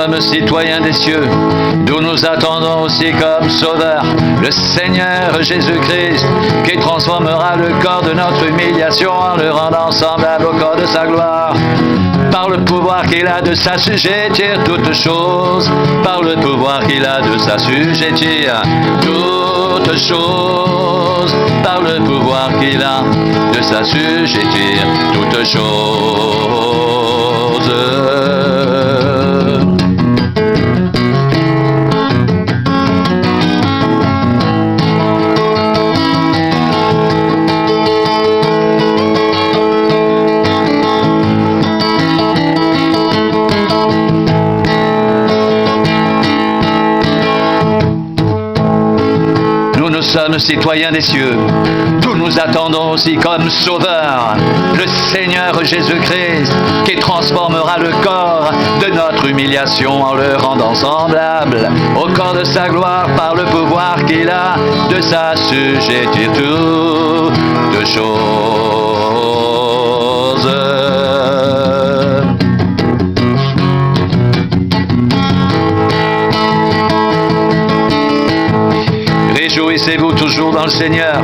sommes citoyens des cieux, d'où nous attendons aussi comme sauveur le Seigneur Jésus-Christ, qui transformera le corps de notre humiliation en le rendant semblable au corps de sa gloire. Par le pouvoir qu'il a de s'assujettir toutes choses, par le pouvoir qu'il a de s'assujettir toutes choses, par le pouvoir qu'il a de s'assujettir toutes choses. Nous sommes citoyens des cieux, d'où nous attendons aussi comme sauveur le Seigneur Jésus-Christ, qui transformera le corps de notre humiliation en le rendant semblable au corps de sa gloire par le pouvoir qu'il a de s'assujettir toutes choses. Réjouissez-vous toujours dans le Seigneur.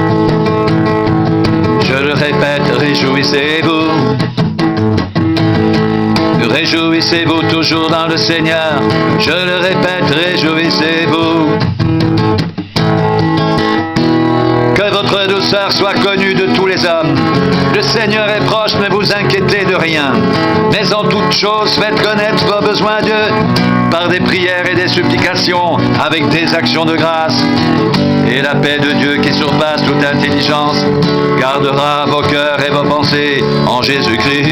Je le répète, réjouissez-vous. Réjouissez-vous toujours dans le Seigneur. Je le répète, réjouissez-vous. Que votre douceur soit connue de tous les hommes. Le Seigneur est proche, ne vous inquiétez de rien. Mais en toute chose, faites connaître vos besoins à Dieu par des prières et des supplications, avec des actions de grâce. Et la paix de Dieu qui surpasse toute intelligence gardera vos cœurs et vos pensées en Jésus-Christ.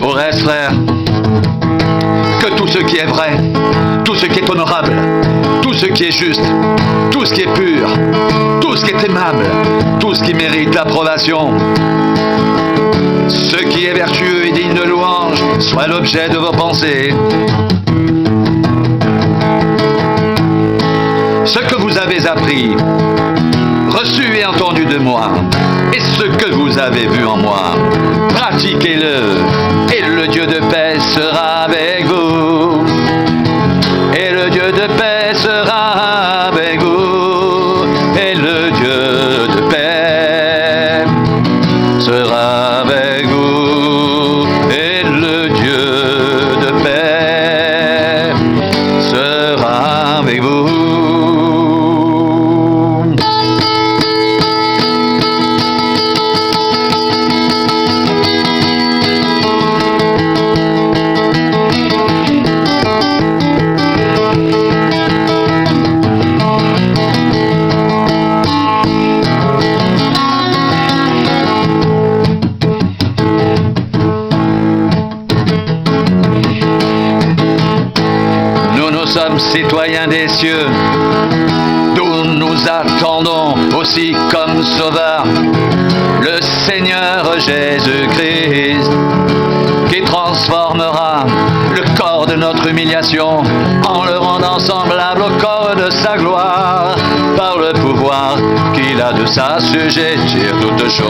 Au reste, frères, que tout ce qui est vrai, tout ce qui est honorable, tout ce qui est juste, tout ce qui est pur, tout ce qui est aimable, tout ce qui mérite l'approbation, ce qui est vertueux et digne de louange, soit l'objet de vos pensées. Ce que vous avez appris, reçu et entendu de moi, et ce que vous avez vu en moi, pratiquez-le, et le Dieu de paix sera avec vous. Et le Dieu de paix sera avec vous. Et le Dieu de paix sera avec vous. Et le Dieu de paix sera avec vous. Nous sommes citoyens des cieux, d'où nous attendons aussi comme sauveur le Seigneur Jésus-Christ, qui transformera le corps de notre humiliation en le rendant semblable au corps de sa gloire, par le pouvoir qu'il a de s'assujettir toutes choses.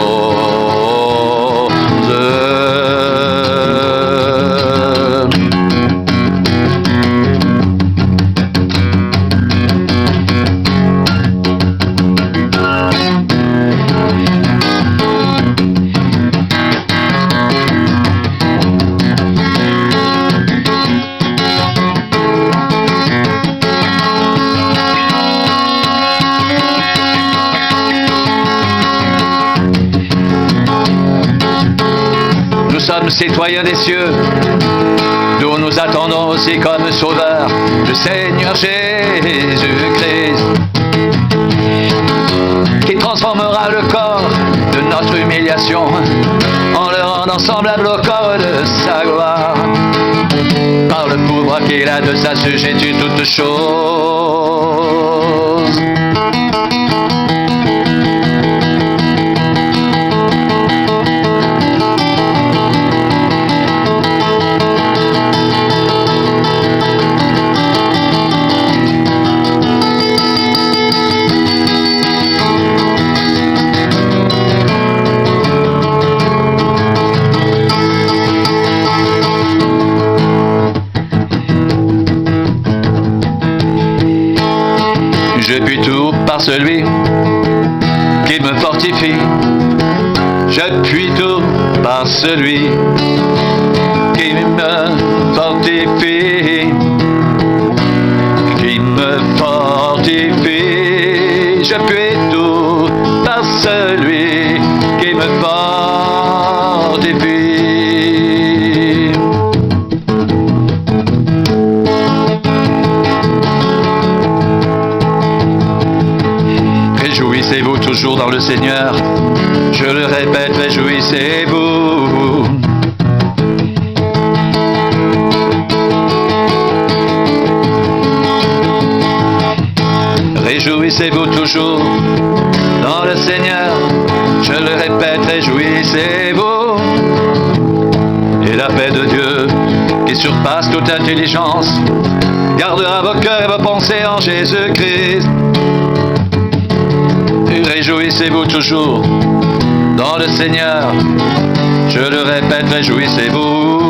Nous sommes citoyens des cieux, d'où nous attendons aussi comme sauveur le Seigneur Jésus-Christ, qui transformera le corps de notre humiliation en le rendant semblable au corps de sa gloire, par le pouvoir qu'il a de s'assujettir toutes choses. Je puis tout par celui qui me fortifie. Je puis tout par celui qui me fortifie. Qui me fortifie. Je puis tout par celui qui me fortifie. Réjouissez-vous toujours dans le Seigneur. Je le répète, réjouissez-vous. Réjouissez-vous toujours dans le Seigneur. Je le répète, réjouissez-vous. Et la paix de Dieu, qui surpasse toute intelligence, gardera vos cœurs et vos pensées en Jésus-Christ. Réjouissez-vous toujours dans le Seigneur. Je le répète, réjouissez-vous.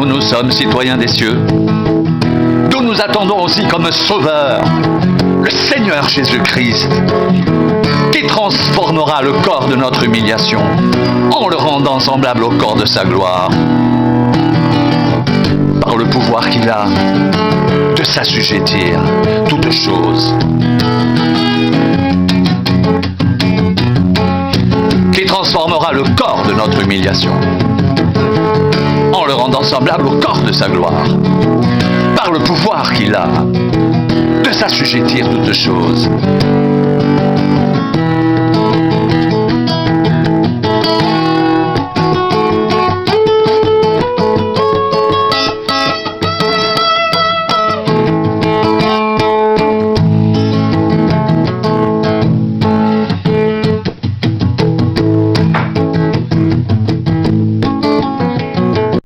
Nous sommes citoyens des cieux, d'où nous attendons aussi comme sauveur le Seigneur Jésus-Christ, qui transformera le corps de notre humiliation en le rendant semblable au corps de sa gloire, par le pouvoir qu'il a de s'assujettir toutes choses. Qui transformera le corps de notre humiliation en le rendant semblable au corps de sa gloire, par le pouvoir qu'il a de s'assujettir toutes choses.